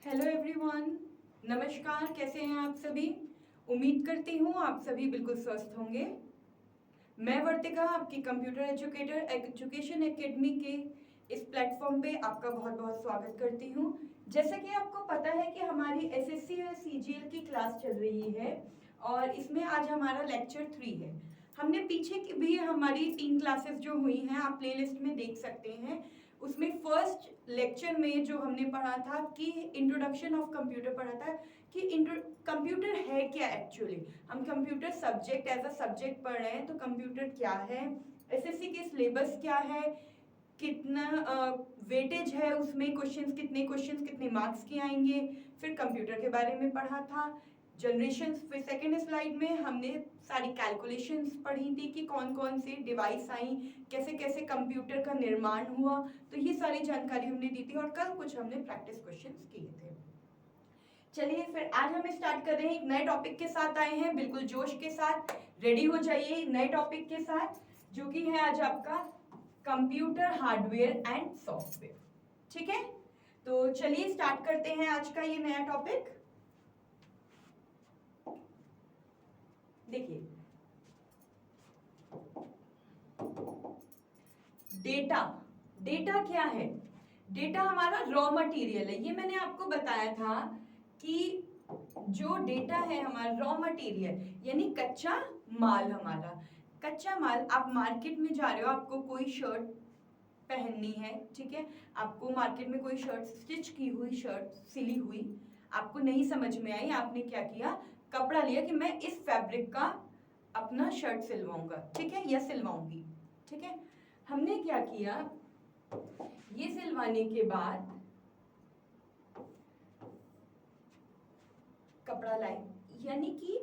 Hello everyone, नमस्कार। कैसे हैं आप सभी? उम्मीद करती हूँ आप सभी बिल्कुल स्वस्थ होंगे। मैं वर्तिका, आपकी कंप्यूटर एजुकेशन एकेडमी के इस प्लेटफॉर्म पे आपका बहुत बहुत स्वागत करती हूँ। जैसा कि आपको पता है कि हमारी एसएससी और सीजीएल की क्लास चल रही है और इसमें आज हमारा लेक्चर 3 है। हमने पीछे की भी हमारी 3 क्लासेस जो हुई हैं आप प्लेलिस्ट में देख सकते हैं। उसमें फर्स्ट लेक्चर में जो हमने पढ़ा था कि इंट्रोडक्शन ऑफ कंप्यूटर पढ़ा था कि कंप्यूटर है क्या एक्चुअली। हम computer subject as a subject पढ़ रहे हैं तो कंप्यूटर क्या है, एसएससी के सिलेबस क्या है, कितना वेटेज है उसमें, क्वेश्चंस कितने मार्क्स के आएंगे। फिर कंप्यूटर के बारे में पढ़ा था जनरेशन। फिर सेकेंड स्लाइड में हमने सारी कैलकुलेशंस पढ़ी थी कि कौन कौन से डिवाइस आई, कैसे कैसे कंप्यूटर का निर्माण हुआ। तो ये सारी जानकारी हमने दी थी और कल कुछ हमने प्रैक्टिस क्वेश्चंस किए थे। चलिए फिर आज हम स्टार्ट कर रहे हैं, एक नए टॉपिक के साथ आए हैं, बिल्कुल जोश के साथ रेडी हो जाइए नए टॉपिक के साथ, जो कि है आज आपका कंप्यूटर हार्डवेयर एंड सॉफ्टवेयर। ठीक है, तो चलिए स्टार्ट करते हैं आज का ये नया टॉपिक। देखिए, डेटा क्या है? डेटा हमारा रॉ मटेरियल है। ये मैंने आपको बताया था कि जो डेटा है हमारा रॉ मटेरियल यानी कच्चा माल। हमारा कच्चा माल, आप मार्केट में जा रहे हो, आपको कोई शर्ट पहननी है, ठीक है, आपको मार्केट में कोई शर्ट स्टिच की हुई, शर्ट सिली हुई, आपको नहीं समझ में आई, आपने क्या किया, कपड़ा लिया कि मैं इस फैब्रिक का अपना शर्ट सिलवाऊंगा, ठीक है, या सिलवाऊंगी। ठीक है, हमने क्या किया, ये सिलवाने के बाद कपड़ा लाए, यानी कि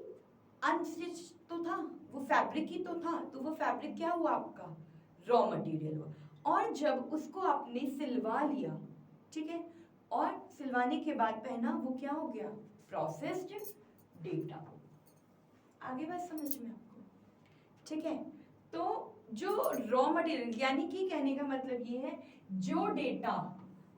अनस्टिच तो था, वो फैब्रिक ही तो था, तो वो फैब्रिक क्या हुआ, आपका रॉ मटेरियल हुआ। और जब उसको आपने सिलवा लिया, ठीक है, और सिलवाने के बाद पहना, वो क्या हो गया, प्रोसेस्ड डेटा। आगे बात समझ में आपको? ठीक है, तो जो रॉ मटेरियल यानी कि कहने का मतलब ये है, जो डेटा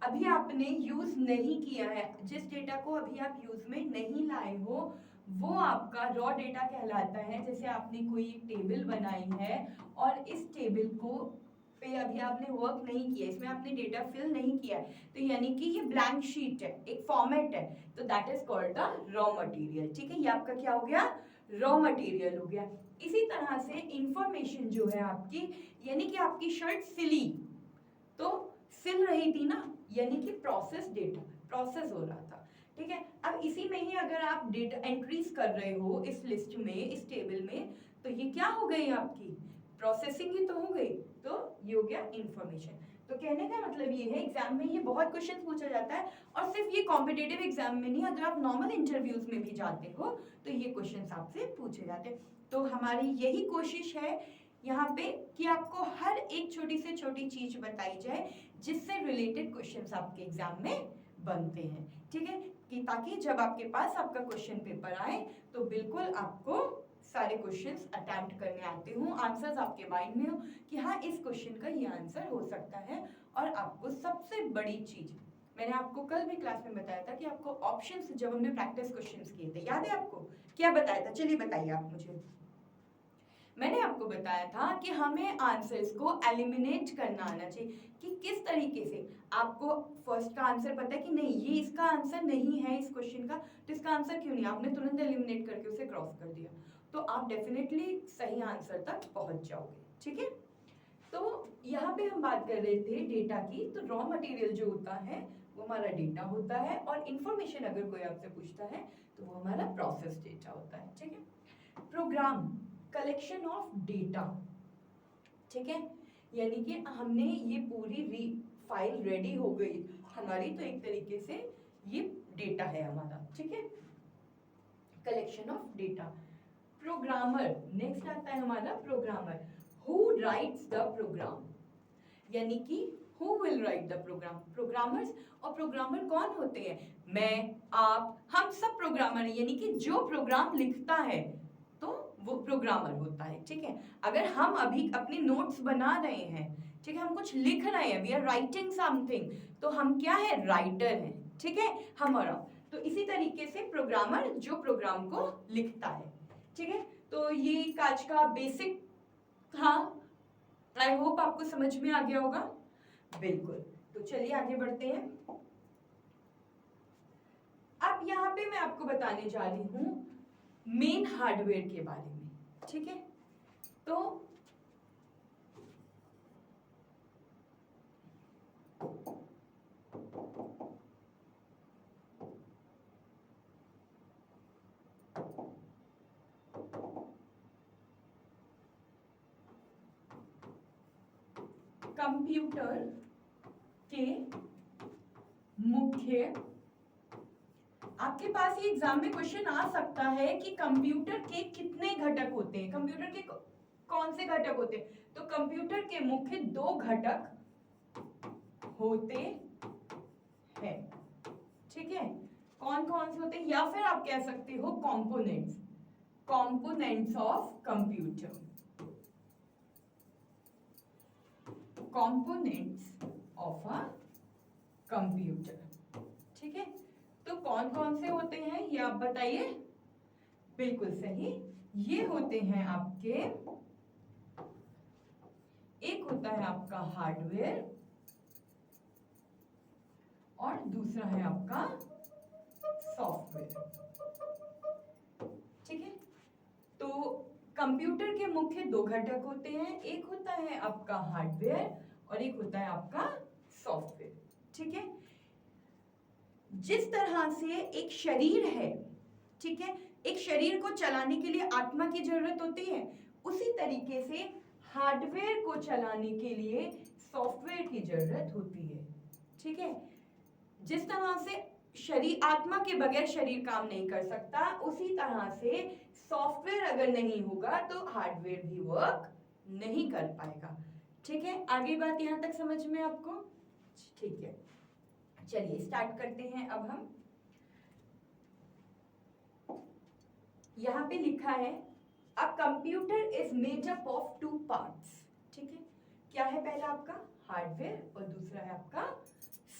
अभी आपने यूज नहीं किया है, जिस डेटा को अभी आप यूज में नहीं लाए हो, वो आपका रॉ डेटा कहलाता है। जैसे आपने कोई एक टेबल बनाई है और इस टेबल को पे अभी आपने वर्क नहीं किया, इसमें आपने डेटा फिल नहीं किया है, तो यानी कि ये ब्लैंक शीट है, एक फॉर्मेट है, तो that is called the raw material. ठीक है, ये आपका क्या हो गया, रॉ मटेरियल हो गया। इसी तरह से इंफॉर्मेशन जो है आपकी, यानी कि आपकी शर्ट सिली, तो सिल रही थी ना, यानी कि प्रोसेस डेटा, प्रोसेस हो रहा था। ठीक है, अब इसी में ही अगर आप डेटा एंट्रीज कर रहे हो इस लिस्ट में, इस टेबल में, तो ये क्या हो गई, आपकी प्रोसेसिंग ही तो हो गई, तो ये हो गया इंफॉर्मेशन। तो कहने का मतलब ये है, एग्जाम में ये बहुत क्वेश्चन पूछा जाता है, और सिर्फ ये कॉम्पिटेटिव एग्जाम में नहीं, अगर आप नॉर्मल इंटरव्यूज में भी जाते हो तो ये क्वेश्चन आपसे पूछे जाते हैं। तो हमारी यही कोशिश है यहाँ पे कि आपको हर एक छोटी से छोटी चीज बताई जाए जिससे रिलेटेड क्वेश्चंस आपके एग्जाम में बनते हैं। ठीक है, कि ताकि जब आपके पास आपका क्वेश्चन पेपर आए तो बिल्कुल आपको सारे क्वेश्चंस अटेम्प्ट करने आते हो, आंसर्स आपके माइंड में हो कि हाँ इस क्वेश्चन का ये आंसर हो सकता है। और आपको सबसे बड़ी चीज, मैंने आपको कल भी क्लास में बताया था कि आपको ऑप्शंस, जब हमने प्रैक्टिस क्वेश्चंस किए थे, याद है आपको क्या बताया था? चलिए बताइए आप मुझे। मैंने आपको बताया था कि हमें आंसर्स को एलिमिनेट करना आना चाहिए, कि किस तरीके से। आपको फर्स्ट का आंसर पता है कि नहीं, ये इसका आंसर नहीं है इस क्वेश्चन का, तो इसका आंसर क्यों नहीं, आपने तुरंत एलिमिनेट करके उसे क्रॉस कर दिया, तो आप डेफिनेटली सही आंसर तक पहुंच जाओगे। ठीक है, तो यहाँ पे हम बात कर रहे थे डेटा की। तो रॉ मटेरियल जो होता है वो हमारा डेटा होता है, और इंफॉर्मेशन अगर कोई आपसे पूछता है तो वो हमारा प्रोसेस डेटा होता है। ठीक है, प्रोग्राम, कलेक्शन ऑफ डेटा। ठीक है, यानी कि हमने ये पूरी फाइल रेडी हो गई हमारी, तो एक तरीके से ये डेटा है हमारा। ठीक है, collection of data. Programmer, next आता है हमारा programmer, who writes the program, यानी कि who will write the program. Programmers, और प्रोग्रामर कौन होते हैं, मैं, आप, हम सब प्रोग्रामर हैं, यानी कि जो प्रोग्राम लिखता है तो वो प्रोग्रामर होता है। ठीक है, अगर हम अभी अपने नोट्स बना रहे हैं, ठीक है, हम कुछ लिख रहे हैं, वी आर राइटिंग समथिंग, तो हम क्या है, राइटर हैं। ठीक है, हम और आप। तो इसी तरीके से प्रोग्रामर जो प्रोग्राम को लिखता है, ठीक है। तो ये आज का बेसिक था, आई होप आपको समझ में आ गया होगा। बिल्कुल, तो चलिए आगे बढ़ते हैं। अब यहाँ पे मैं आपको बताने जा रही हूँ मेन हार्डवेयर के बारे में, ठीक है। तो कंप्यूटर के मुख्य, आपके पास ये एग्जाम में क्वेश्चन आ सकता है कि कंप्यूटर के कितने घटक होते हैं, कंप्यूटर के कौन से घटक होते हैं। तो कंप्यूटर के मुख्य 2 घटक होते हैं, ठीक है। कौन कौन से होते हैं, या फिर आप कह सकते हो components, components of computer, components of a computer, ठीक है। तो कौन कौन से होते हैं ये आप बताइए। बिल्कुल सही, ये होते हैं आपके, एक होता है आपका हार्डवेयर और दूसरा है आपका सॉफ्टवेयर, ठीक है। तो कंप्यूटर के मुख्य 2 घटक होते हैं, एक होता है आपका हार्डवेयर और एक होता है आपका सॉफ्टवेयर, ठीक है। जिस तरह से एक शरीर है, ठीक है, एक शरीर को चलाने के लिए आत्मा की जरूरत होती है, उसी तरीके से हार्डवेयर को चलाने के लिए सॉफ्टवेयर की जरूरत होती है, ठीक है। जिस तरह से शरीर, आत्मा के बगैर शरीर काम नहीं कर सकता, उसी तरह से सॉफ्टवेयर अगर नहीं होगा तो हार्डवेयर भी वर्क नहीं कर पाएगा, ठीक है। आगे बात यहां तक समझ में आपको, ठीक है। चलिए स्टार्ट करते हैं। अब हम यहां पे लिखा है a computer is made up of 2 parts, ठीक है। क्या है, पहला आपका हार्डवेयर और दूसरा है आपका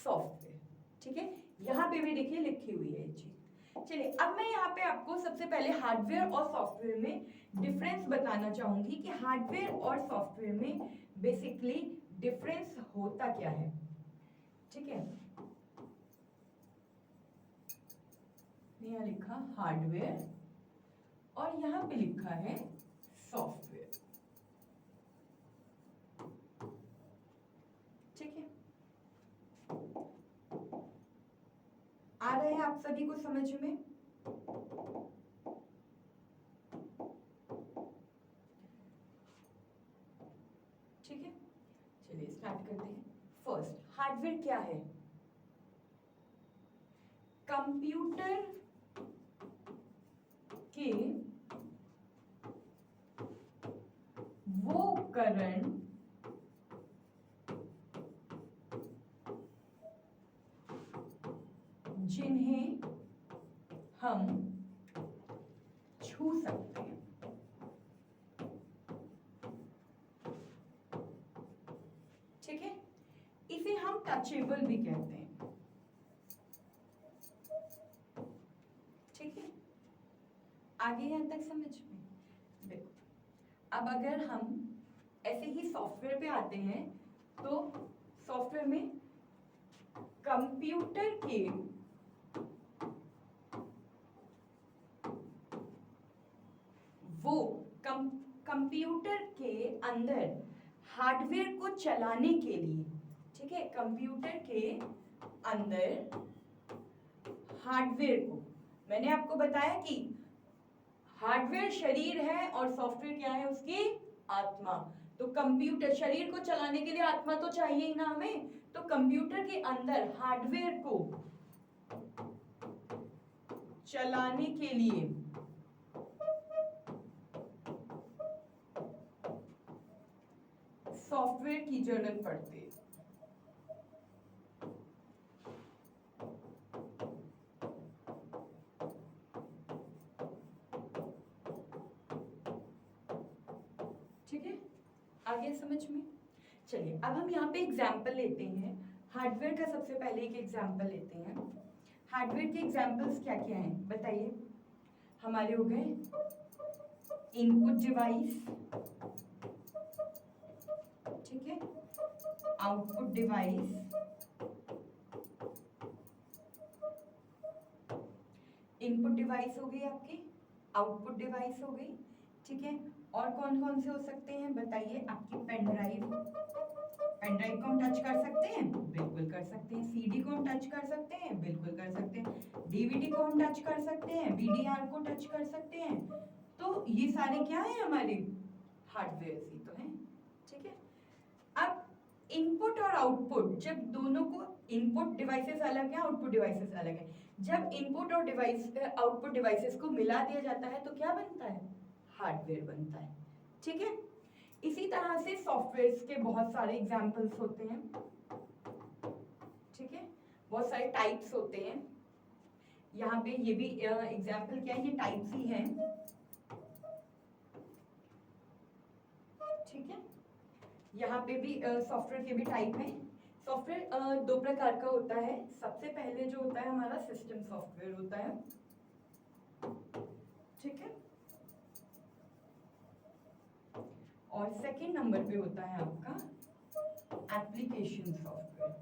सॉफ्टवेयर, ठीक है। यहां पे भी देखिए लिखी हुई है ये चीज। चलिए अब मैं यहाँ पे आपको सबसे पहले हार्डवेयर और सॉफ्टवेयर में डिफरेंस बताना चाहूंगी कि हार्डवेयर और सॉफ्टवेयर में बेसिकली डिफरेंस होता क्या है, ठीक है। यहाँ लिखा हार्डवेयर और यहाँ पे लिखा है सॉफ्टवेयर, ठीक है। आ रहे हैं आप सभी को समझ में। ठीक है, चलिए स्टार्ट करते हैं। फर्स्ट, हार्डवेयर क्या है। कंप्यूटर के वो उपकरण जिन्हें हम छू सकते हैं, ठीक है। इसे हम टचेबल भी कहते हैं, ठीक है। आगे यहां तक समझ में। देखो अब अगर हम ऐसे ही सॉफ्टवेयर पे आते हैं तो सॉफ्टवेयर में कंप्यूटर के वो कंप्यूटर के अंदर हार्डवेयर को चलाने के लिए, ठीक है, कंप्यूटर के अंदर हार्डवेयर को, मैंने आपको बताया कि हार्डवेयर शरीर है और सॉफ्टवेयर क्या है, उसकी आत्मा। तो कंप्यूटर शरीर को चलाने के लिए आत्मा तो चाहिए ही ना हमें, तो कंप्यूटर के अंदर हार्डवेयर को चलाने के लिए सॉफ्टवेयर की जरूरत पड़ती है, ठीक है। आगे समझ में। चलिए अब हम यहाँ पे एग्जाम्पल लेते हैं, हार्डवेयर का सबसे पहले एक एग्जाम्पल लेते हैं। हार्डवेयर के एग्जाम्पल्स क्या क्या हैं बताइए। हमारे हो गए इनपुट डिवाइस, ठीक है, आउटपुट डिवाइस, इनपुट डिवाइस हो गई आपकी, आउटपुट डिवाइस हो गई, ठीक है। और कौन कौन से हो सकते हैं बताइए। आपकी पेन ड्राइव, पेन ड्राइव को हम टच कर सकते हैं, बिल्कुल कर सकते हैं। सीडी को हम टच कर सकते हैं, बिल्कुल कर सकते हैं। डीवीडी को हम टच कर सकते हैं, वीडीआर को टच कर सकते हैं। तो ये सारे क्या है हमारे हार्डवेयर ही तो हैं, ठीक है। अब इनपुट और आउटपुट, जब दोनों को, इनपुट डिवाइसेस अलग है, आउटपुट डिवाइसेस अलग है, जब इनपुट और डिवाइस आउटपुट डिवाइसेस को मिला दिया जाता है तो क्या बनता है, हार्डवेयर बनता है, ठीक है। इसी तरह से सॉफ्टवेयर्स के बहुत सारे एग्जांपल्स होते हैं, ठीक है, बहुत सारे टाइप्स होते हैं। यहाँ पे ये भी एग्जांपल क्या है, ये टाइप्स ही हैं, ठीक है। यहाँ पे भी सॉफ्टवेयर के भी टाइप हैं। सॉफ्टवेयर दो प्रकार का होता है। सबसे पहले जो होता है हमारा सिस्टम सॉफ्टवेयर होता है, ठीक है, और सेकंड नंबर पे होता है आपका एप्लीकेशन सॉफ्टवेयर,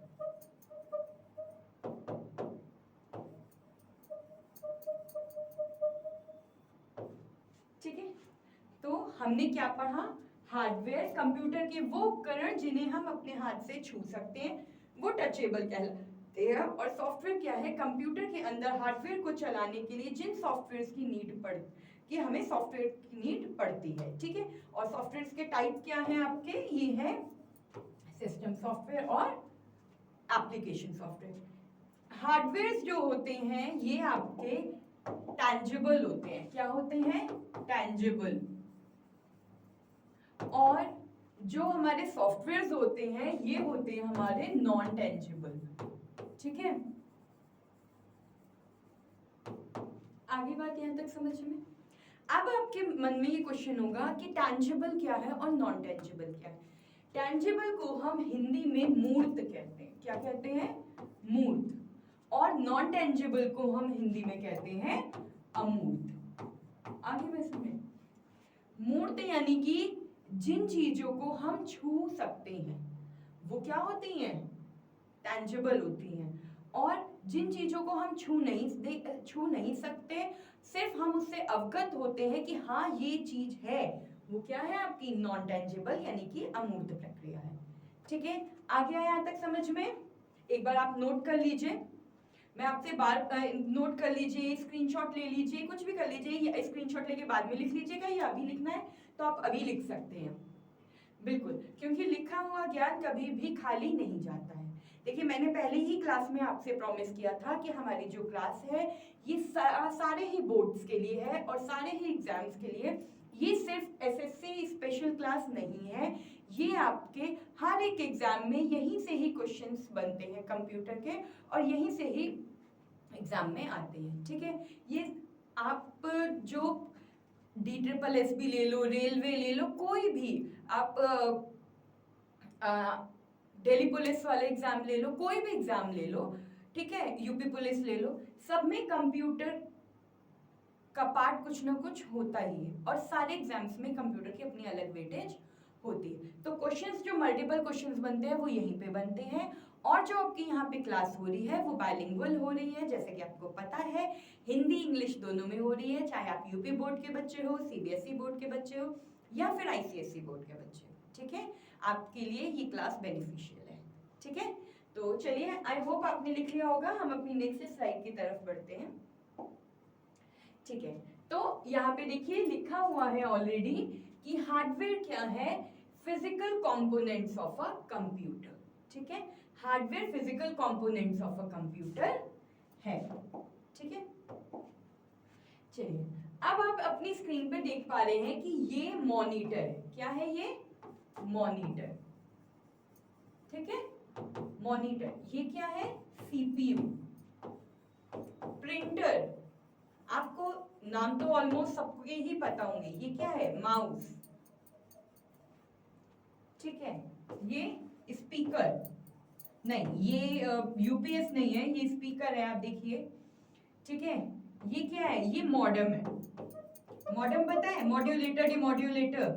ठीक है। तो हमने क्या पढ़ा, हार्डवेयर कंप्यूटर के वो उपकरण जिन्हें हम अपने हाथ से छू सकते हैं, वो टचेबल कहलाते हैं। और सॉफ्टवेयर क्या है, कंप्यूटर के अंदर हार्डवेयर को चलाने के लिए जिन सॉफ्टवेयर की नीड कि हमें सॉफ्टवेयर की नीड पड़ती है, ठीक है। और सॉफ्टवेयर के टाइप क्या हैं आपके, ये है सिस्टम सॉफ्टवेयर और एप्लीकेशन सॉफ्टवेयर। हार्डवेयर जो होते हैं ये आपके टैंजिबल होते हैं। क्या होते हैं, टैंजिबल। और जो हमारे सॉफ्टवेयर होते हैं ये होते हैं हमारे नॉन टैंजिबल, ठीक है। आगे बात यहां तक समझ में। अब आपके मन में ये क्वेश्चन होगा कि टैंजिबल क्या है और नॉन टैंजिबल क्या है। टैंजिबल को हम हिंदी में मूर्त कहते हैं। क्या कहते हैं, मूर्त। और नॉन टैंजिबल को हम हिंदी में कहते हैं अमूर्त। आगे में सुने, मूर्त यानी कि जिन चीजों को हम छू सकते हैं वो क्या होती हैं, टैंजिबल होती हैं। और जिन चीजों को हम छू नहीं सकते, सिर्फ हम उससे अवगत होते हैं कि हाँ ये चीज है, वो क्या है आपकी नॉन टैंजिबल यानी कि अमूर्त प्रक्रिया है, ठीक है। आगे आया यहाँ तक समझ में। एक बार आप नोट कर लीजिए, मैं आपसे बार नोट कर लीजिए, स्क्रीनशॉट ले लीजिए, कुछ भी कर लीजिए, या स्क्रीनशॉट लेके बाद में लिख लीजिएगा, या अभी लिखना है तो आप अभी लिख सकते हैं, बिल्कुल, क्योंकि लिखा हुआ ज्ञान कभी भी खाली नहीं जाता है। देखिए मैंने पहले ही क्लास में आपसे प्रॉमिस किया था कि हमारी जो क्लास है ये सारे ही बोर्ड्स के लिए है और सारे ही एग्जाम्स के लिए। ये सिर्फ एसएससी स्पेशल क्लास नहीं है, ये आपके हर एक एग्जाम में यहीं से ही क्वेश्चंस बनते हैं कंप्यूटर के, और यहीं से ही एग्जाम में आते हैं, ठीक है। ये आप जो DSSS भी ले लो, रेलवे ले लो, कोई भी आप दिल्ली पुलिस वाले एग्जाम ले लो, कोई भी एग्जाम ले लो, ठीक है, यूपी पुलिस ले लो, सब में कंप्यूटर का पार्ट कुछ ना कुछ होता ही है। और सारे एग्जाम्स में कंप्यूटर की अपनी अलग वेटेज होती है। तो क्वेश्चंस जो मल्टीपल क्वेश्चंस बनते हैं वो यहीं पे बनते हैं। और जो आपकी यहाँ पे क्लास हो रही है वो बाइलिंगुअल हो रही है, जैसे कि आपको पता है हिंदी इंग्लिश दोनों में हो रही है, चाहे आप यूपी बोर्ड के बच्चे हो, सीबीएसई बोर्ड के बच्चे हो, या फिर आईसीएसई बोर्ड के बच्चे हो, ठीक है। आपके लिए ये क्लास बेनिफिशियल है, ठीक है। तो चलिए, आई होप आपने लिख लिया होगा। हम अपनी नेक्स्ट स्लाइड की तरफ बढ़ते हैं, ठीक है। तो यहाँ पे देखिए लिखा हुआ है ऑलरेडी कि हार्डवेयर क्या है, physical components of a computer, ठीक है। Hardware physical components of a computer है, ठीक है। चलिए, अब आप अपनी स्क्रीन पे देख पा रहे हैं कि ये मॉनिटर है। क्या है ये, मॉनिटर, ठीक है। मॉनिटर, ये क्या है, सीपीयू। प्रिंटर, आपको नाम तो ऑलमोस्ट सबके ही पता होंगे, ये क्या है, माउस, ठीक है। ये स्पीकर, नहीं, ये यूपीएस नहीं है, ये स्पीकर है, आप देखिए, ठीक है। ये क्या है, ये मॉडेम है। मॉडेम पता है, मॉड्यूलेटर डिमॉड्यूलेटर,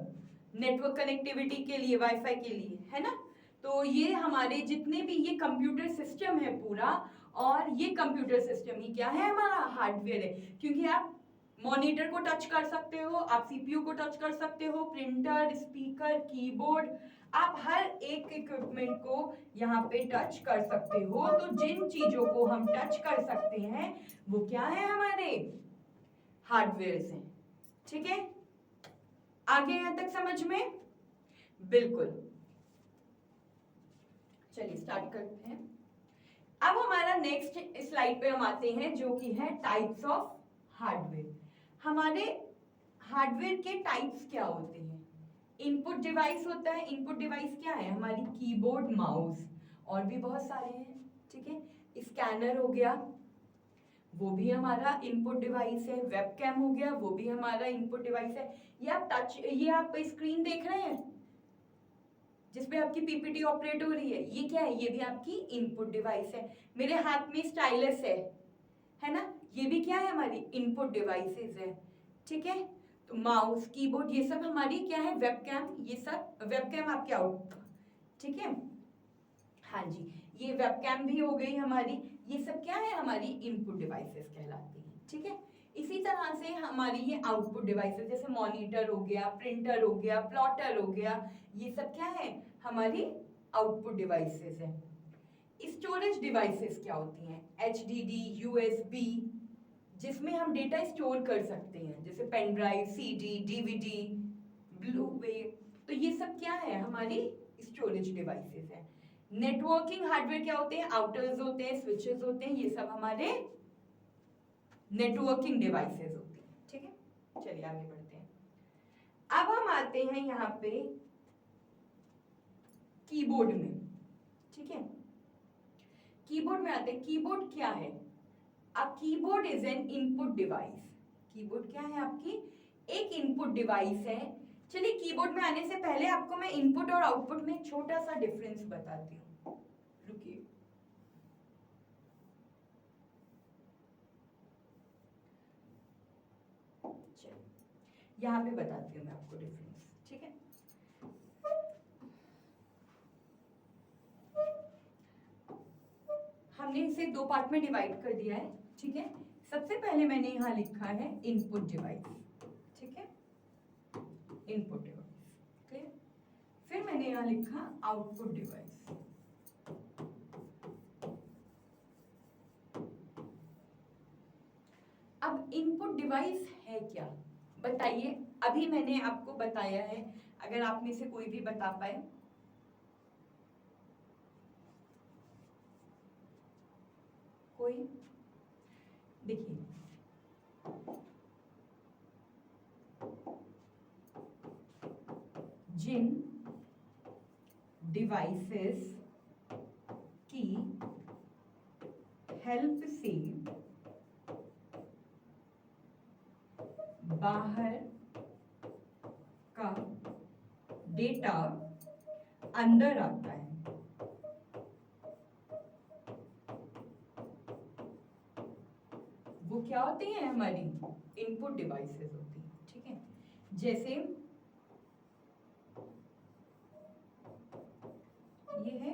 नेटवर्क कनेक्टिविटी के लिए, वाईफाई के लिए, है ना। तो ये हमारे जितने भी ये कंप्यूटर सिस्टम है पूरा, और ये कंप्यूटर सिस्टम ही क्या है, हमारा हार्डवेयर है। क्योंकि आप मॉनिटर को टच कर सकते हो, आप सीपीयू को टच कर सकते हो, प्रिंटर, स्पीकर, कीबोर्ड, आप हर एक इक्विपमेंट को यहाँ पे टच कर सकते हो। तो जिन चीजों को हम टच कर सकते हैं वो क्या है, हमारे हार्डवेयर हैं, ठीक है। आगे यहां तक समझ में? बिल्कुल। चलिए स्टार्ट करते हैं। अब हमारा नेक्स्ट स्लाइड पे हम आते हैं, जो कि है टाइप्स ऑफ हार्डवेयर। हमारे हार्डवेयर के टाइप्स क्या होते हैं? इनपुट डिवाइस होता है। इनपुट डिवाइस क्या है, हमारी कीबोर्ड, माउस, और भी बहुत सारे हैं, ठीक है। स्कैनर हो गया, वो भी हमारा इनपुट डिवाइस है। वेबकैम हो गया, वो भी हमारा इनपुट डिवाइस है। ये आप स्क्रीन देख रहे हैं जिसपे आपकी पीपीटी ऑपरेट हो रही है, ये क्या है, ये भी आपकी इनपुट डिवाइस है। मेरे हाथ में स्टाइलस है ना, ये भी क्या है, हमारी इनपुट डिवाइसेस है, ठीक है। तो माउस, कीबोर्ड, ये सब हमारी क्या है, वेबकैम, ये सब वेबकैम आपके आउट, ठीक है। हाँ जी, ये वेबकैम भी हो गई हमारी। ये सब क्या है, हमारी इनपुट डिवाइसेस कहलाती हैं, ठीक है। इसी तरह से हमारी ये आउटपुट डिवाइसेस, जैसे मॉनिटर हो गया, प्रिंटर हो गया, प्लॉटर हो गया, ये सब क्या है, हमारी आउटपुट डिवाइसेस है। स्टोरेज डिवाइसेस क्या होती हैं, एचडीडी, यूएसबी, जिसमें हम डेटा स्टोर कर सकते हैं, जैसे pen drive, CD, DVD, blu ray. तो ये सब क्या है, हमारी स्टोरेज डिवाइसेस है। नेटवर्किंग हार्डवेयर क्या होते हैं, आउटर्स होते हैं, स्विचेस होते हैं, ये सब हमारे नेटवर्किंग डिवाइसेस होती हैं, ठीक है। चलिए आगे बढ़ते हैं। अब हम आते हैं यहाँ पे कीबोर्ड में, ठीक है। कीबोर्ड में आते हैं। कीबोर्ड क्या है, a keyboard is an input device. Keyboard क्या है, आपकी एक इनपुट डिवाइस है। चलिए कीबोर्ड में आने से पहले आपको मैं इनपुट और आउटपुट में छोटा सा डिफरेंस बताती हूँ, रुकिए। यहाँ पे बताती हूँ मैं आपको डिफरेंस, ठीक है। हमने इसे दो पार्ट में डिवाइड कर दिया है, ठीक है। सबसे पहले मैंने यहाँ लिखा है इनपुट डिवाइस, ठीक है, इनपुट डिवाइस, क्लियर। फिर मैंने यहाँ लिखा आउटपुट डिवाइस। अब इनपुट डिवाइस है क्या, बताइए। अभी मैंने आपको बताया है, अगर आप में से कोई भी बता पाए। कोई, देखिए, जिन डिवाइसेस की हेल्प से बाहर का डेटा अंदर आता है, वो क्या होती है, हमारी इनपुट डिवाइसेस होती है, ठीक है। जैसे ये है,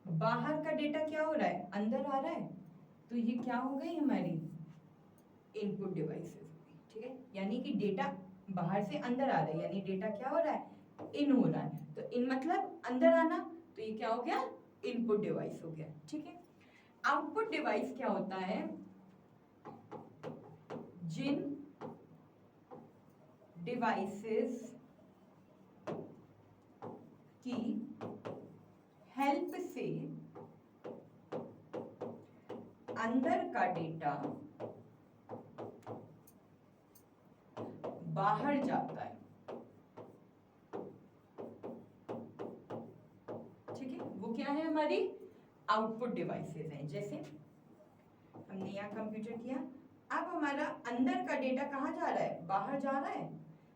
बाहर का डेटा क्या हो रहा है, अंदर आ रहा है, तो ये क्या हो गई, हमारी इनपुट डिवाइसेस, ठीक है। यानी कि डेटा बाहर से अंदर आ रहा है, यानी डेटा क्या हो रहा है, इन हो रहा है। तो इन मतलब अंदर आना, तो ये क्या हो गया, इनपुट डिवाइस हो गया, ठीक है। आउटपुट डिवाइस क्या होता है, जिन डिवाइसेस की हेल्प से अंदर का डेटा बाहर जाता है, ठीक है। वो क्या है, हमारी आउटपुट डिवाइसेस हैं। जैसे हमने यहाँ कंप्यूटर किया, अब हमारा अंदर का डेटा कहाँ जा रहा है, बाहर जा रहा है,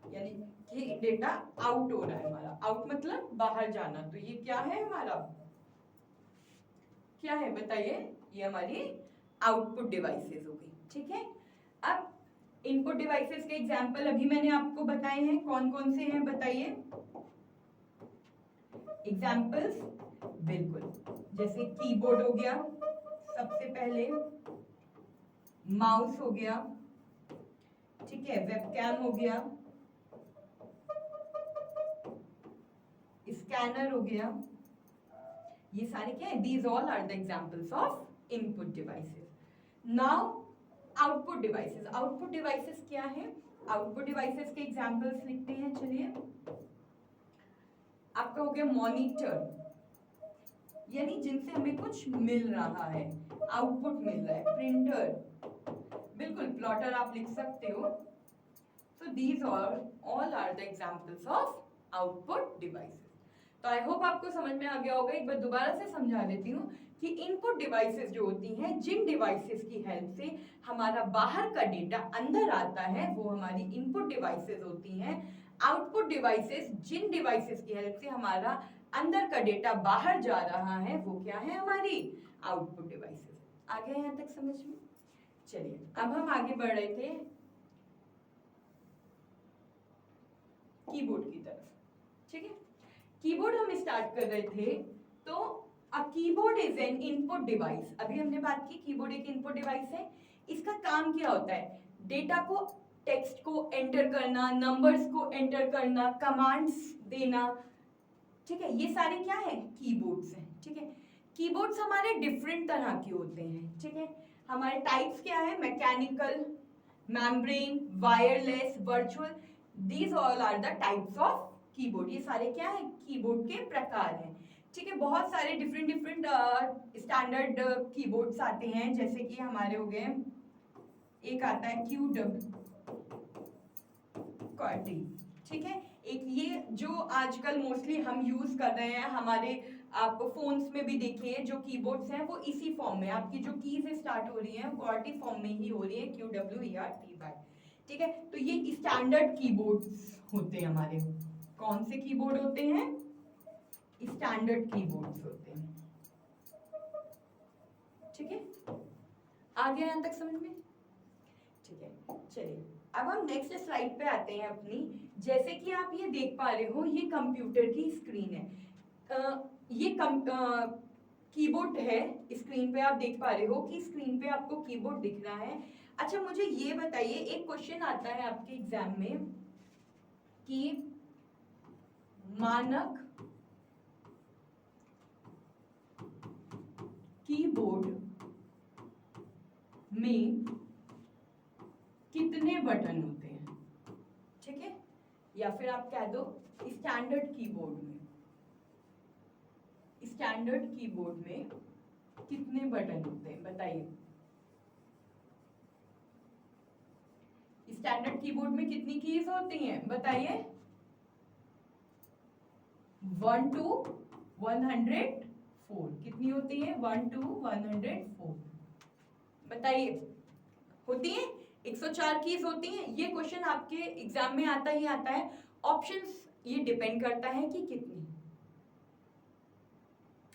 यानी कि डेटा आउट हो रहा है हमारा। आउट मतलब बाहर जाना, तो ये क्या है, हमारा क्या है बताइए, ये हमारी आउटपुट डिवाइसेस हो गई, ठीक है। अब इनपुट डिवाइसेस के एग्जांपल अभी मैंने आपको बताए हैं, कौन कौन से हैं बताइए एग्जांपल्स। बिल्कुल, जैसे कीबोर्ड हो गया सबसे पहले, माउस हो गया, ठीक है, वेबकैम हो गया, स्कैनर हो गया, ये सारे क्या है, these all are the examples of input devices. Now output devices, output devices क्या है, आउटपुट डिवाइसेस के एग्जांपल्स लिखते हैं, चलिए। आपका हो गया मॉनिटर, यानी जिनसे हमें कुछ मिल रहा है, आउटपुट मिल रहा है, प्रिंटर, बिल्कुल, प्लॉटर आप लिख सकते हो। So these all are the examples of output devices. तो आई होप आपको समझ में आ गया होगा, एक बार दोबारा से समझा देती हूँ कि इनपुट डिवाइसेस जो होती हैं, जिन डिवाइसेस की हेल्प से हमारा बाहर का डेटा अंदर आता है, वो हमारी इनपुट डिवाइसेस होती हैं। आउटपुट डिवाइसेस, जिन डिवाइसेस की हेल्प से हमारा अंदर का डेटा बाहर जा रहा है, वो क्या है, हमारी आउटपुट डिवाइसेस। आ गया यहाँ तक समझ में? चलिए, अब हम आगे बढ़ रहे थे कीबोर्ड की तरफ, ठीक है। कीबोर्ड हम स्टार्ट कर रहे थे, तो a keyboard is an input device. अभी हमने बात की कीबोर्ड एक इनपुट डिवाइस है। इसका काम क्या होता है, डेटा को, टेक्स्ट को एंटर करना, नंबर्स को एंटर करना, कमांड्स देना, ठीक है, ये सारे क्या है, कीबोर्ड्स हैं, ठीक है। कीबोर्ड्स हमारे डिफरेंट तरह के होते हैं, ठीक है। हमारे टाइप्स क्या है, mechanical, membrane, wireless, virtual, these all are the types of keyboard. ये सारे क्या है, कीबोर्ड के प्रकार हैं, ठीक है। बहुत सारे डिफरेंट डिफरेंट स्टैंडर्ड कीबोर्ड्स आते हैं, जैसे कि हमारे हो गए, एक आता है QWERTY, ठीक है। एक ये जो आजकल मोस्टली हम यूज कर रहे हैं, हमारे आप फोन्स में भी देखिए जो कीबोर्ड्स हैं वो इसी फॉर्म में, आपकी जो कीज स्टार्ट हो रही हैं QWERTY फॉर्म में ही हो रही है, QWERTY, ठीक है। तो ये स्टैंडर्ड कीबोर्ड्स होते हैं हमारे। कौन से कीबोर्ड होते हैं, स्टैंडर्ड कीबोर्ड्स होते हैं, ठीक है। आ गया यहां तक समझ में? ठीक है, चलिए अब हम नेक्स्ट स्लाइड पे आते हैं अपनी। जैसे कि आप ये देख पा रहे हो, ये कंप्यूटर की स्क्रीन है। ये कीबोर्ड है, स्क्रीन पे आप देख पा रहे हो कि स्क्रीन पे आपको कीबोर्ड दिख रहा है। अच्छा, मुझे ये बताइए, एक क्वेश्चन आता है आपके एग्जाम में कि मानक कीबोर्ड में कितने बटन होते हैं, ठीक है। या फिर आप कह दो स्टैंडर्ड कीबोर्ड में, स्टैंडर्ड कीबोर्ड में कितने बटन होते हैं, बताइए। स्टैंडर्ड कीबोर्ड में कितनी कीज होती हैं, बताइए। 1 to 104 कितनी होती है, 1 to 104 बताइए। होती है 104 कीज होती हैं। ये क्वेश्चन आपके एग्जाम में आता ही आता है। ऑप्शंस ये डिपेंड करता है कि कितनी,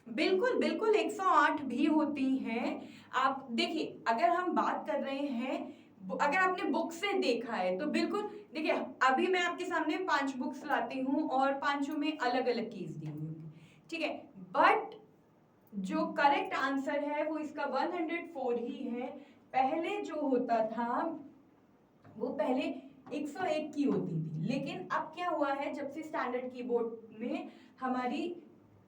बिल्कुल बिल्कुल 108 भी होती हैं। आप देखिए, अगर हम बात कर रहे हैं, अगर आपने बुक से देखा है तो बिल्कुल देखिए, अभी मैं आपके सामने 5 बुक्स लाती हूँ और पांचों में अलग अलग कीज दी हुई होगी, ठीक है। बट जो करेक्ट आंसर है वो इसका 104 ही है। पहले जो होता था वो पहले 101 की होती थी, लेकिन अब क्या हुआ है, जब से स्टैंडर्ड कीबोर्ड में हमारी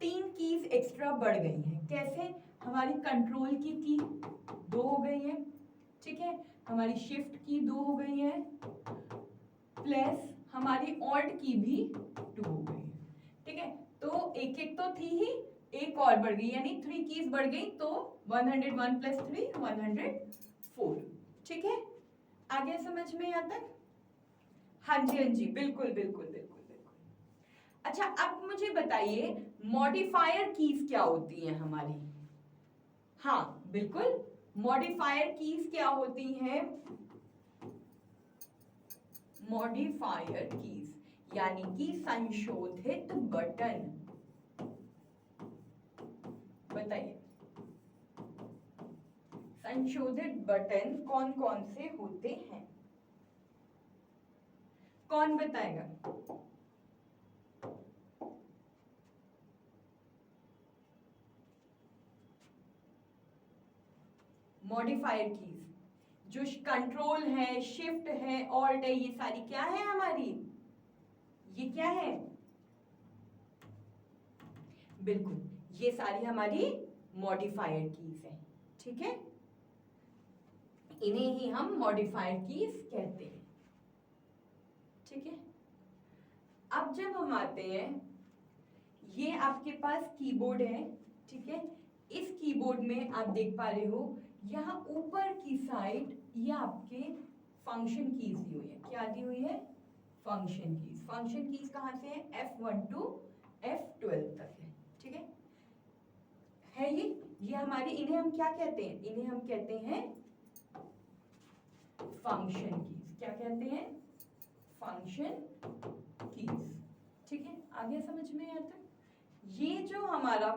3 कीज एक्स्ट्रा बढ़ गई हैं। कैसे, हमारी कंट्रोल की 2 हो गई है, ठीक है, हमारी शिफ्ट की 2 हो गई है, प्लस हमारी ऑल्ट की भी 2 हो गई है, ठीक है। तो एक एक तो थी ही, एक और बढ़ गई, यानी 3 कीज बढ़ गई, तो 101 प्लस 3 104, ठीक है। आगे समझ में यहाँ तक? हाँ जी, हाँ जी, बिल्कुल बिल्कुल बिल्कुल बिल्कुल। अच्छा, अब मुझे बताइए मॉडिफायर कीज क्या होती हैं हमारी? हाँ बिल्कुल, मॉडिफायर कीज क्या होती हैं? मॉडिफायर कीज यानी कि संशोधित बटन, बताइए। संशोधित बटन कौन कौन से होते हैं? कौन बताएगा? मॉडिफायर कीज, जो कंट्रोल है, शिफ्ट है, ऑल्ट है, ये सारी क्या है हमारी? ये क्या है? बिल्कुल, ये सारी हमारी मॉडिफायर कीज है। ठीक है, इन्हें ही हम मॉडिफायर कीज कहते हैं। ठीक है, अब जब हम आते हैं, ये आपके पास कीबोर्ड है। ठीक है, इस कीबोर्ड में आप देख पा रहे हो यहाँ ऊपर की साइड ये आपके फंक्शन कीज दी हुई है। क्या दी हुई है? Function keys. फंक्शन कीज कहाँ से है? F1 to F12 तक है। ठीक है ये हमारी, इन्हें हम क्या कहते हैं? इन्हें हम कहते हैं फंक्शन कीज। क्या कहते हैं? Function keys. ठीक है, आ गया समझ में? यहाँ तक ये जो हमारा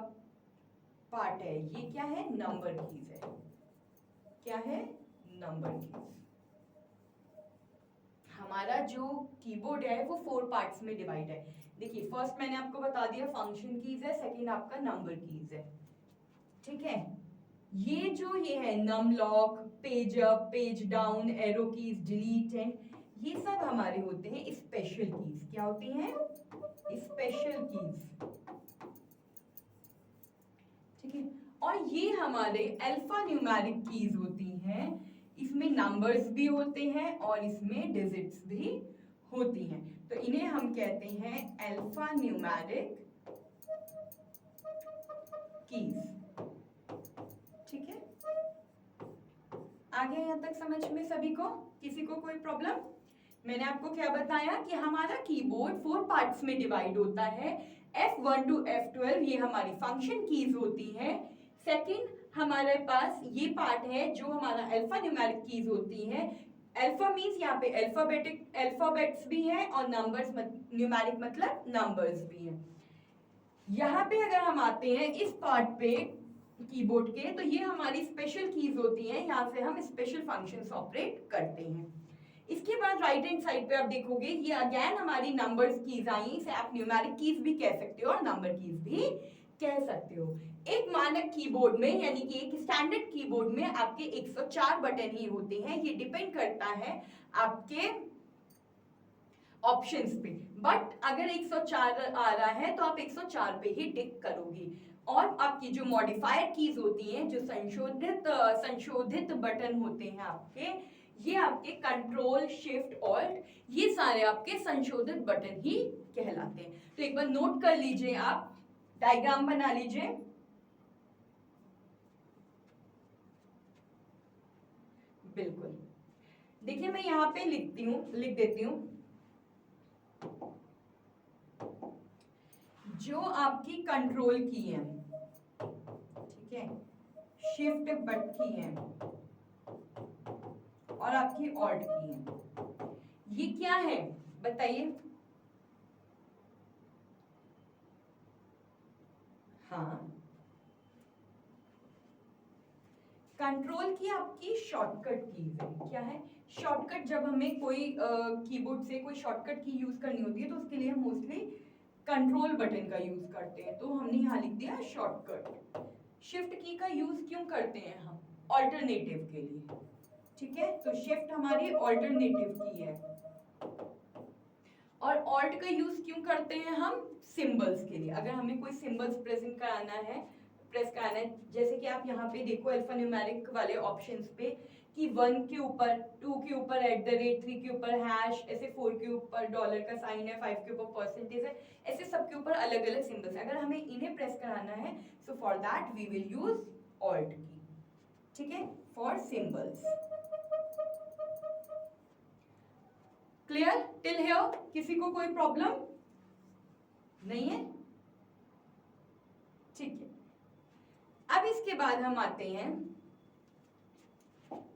पार्ट है ये क्या है? नंबर कीज है। क्या है? Number keys. हमारा जो कीबोर्ड है वो 4 पार्ट्स में डिवाइड है। देखिए, फर्स्ट मैंने आपको बता दिया फंक्शन कीज है, सेकंड आपका नंबर कीज है। ठीक है, ये जो ये है num lock, page up, page down, arrow keys, delete end, ये सब हमारे होते हैं स्पेशल कीज। क्या होती हैं? Special keys. ठीक है, और ये हमारे अल्फा न्यूमेरिक कीज होती हैं। इसमें नंबर्स भी होते हैं और इसमें डिजिट्स भी होती हैं, तो इन्हें हम कहते हैं अल्फा न्यूमेरिक कीज। ठीक है, आ गया यहाँ तक समझ में सभी को? किसी को कोई प्रॉब्लम? मैंने आपको क्या बताया कि हमारा कीबोर्ड 4 पार्ट्स में डिवाइड होता है। F1 to F12 ये हमारी फंक्शन कीज होती हैं। सेकंड हमारे पास ये पार्ट है जो हमारा अल्फा न्यूमेरिक कीज होती हैं। अल्फा मींस यहाँ पे अल्फाबेट्स भी हैं और नंबर्स न्यूमेरिक मतलब नंबर्स भी हैं। यहाँ पे अगर हम आते हैं इस पार्ट पे कीबोर्ड के, तो ये हमारी स्पेशल कीज होती हैं। यहाँ से हम स्पेशल फंक्शंस ऑपरेट करते हैं। इसके बाद राइट हैंड साइड पे आप देखोगे ये अगेन हमारी नंबर्स कीज आई। इसे आप न्यूमेरिक कीज भी कह सकते हो और नंबर कीज भी कह सकते हो। एक मानक कीबोर्ड में यानी कि एक स्टैंडर्ड कीबोर्ड में आपके 104 बटन ही होते हैं। ये डिपेंड करता है आपके ऑप्शंस पे, बट अगर 104 आ रहा है तो आप 104 पे ही टिक करोगे। और आपकी जो मॉडिफायर कीज होती हैं, जो संशोधित बटन होते हैं आपके, ये आपके कंट्रोल, शिफ्ट, ऑल्ट, ये सारे आपके संशोधित बटन ही कहलाते हैं। तो एक बार नोट कर लीजिए, आप डायग्राम बना लीजिए। बिल्कुल, देखिए मैं यहाँ पे लिख देती हूँ जो आपकी कंट्रोल की है, ठीक है, शिफ्ट बट की है और आपकी ऑल्ट की है, ये क्या है बताइए? हाँ, कंट्रोल की आपकी शॉर्टकट कीज है। क्या है? शॉर्टकट। जब हमें कोई कीबोर्ड से कोई शॉर्टकट की यूज करनी होती है तो उसके लिए हम मोस्टली कंट्रोल बटन का यूज करते हैं, तो हमने यहाँ लिख दिया शॉर्टकट। शिफ्ट की का यूज क्यों करते हैं हम? ऑल्टरनेटिव के लिए। ठीक है, तो शिफ्ट हमारी ऑल्टरनेटिव की है। और ऑल्ट का यूज क्यों करते हैं हम? सिंबल्स के लिए। अगर हमें कोई सिंबल्स प्रेस कराना है, जैसे कि आप यहाँ पे देखो अल्फा न्यूमेरिक वाले ऑप्शंस पे कि 1 के ऊपर, 2 के ऊपर @ 3 के ऊपर हैश, ऐसे 4 के ऊपर डॉलर का साइन है, 5 के ऊपर परसेंटेज है, ऐसे सब के ऊपर अलग अलग सिंबल्स है। अगर हमें इन्हें प्रेस कराना है so for that we will use alt key. ठीक है, for symbols. Clear till here? किसी को कोई प्रॉब्लम नहीं है? ठीक है, अब इसके बाद हम आते हैं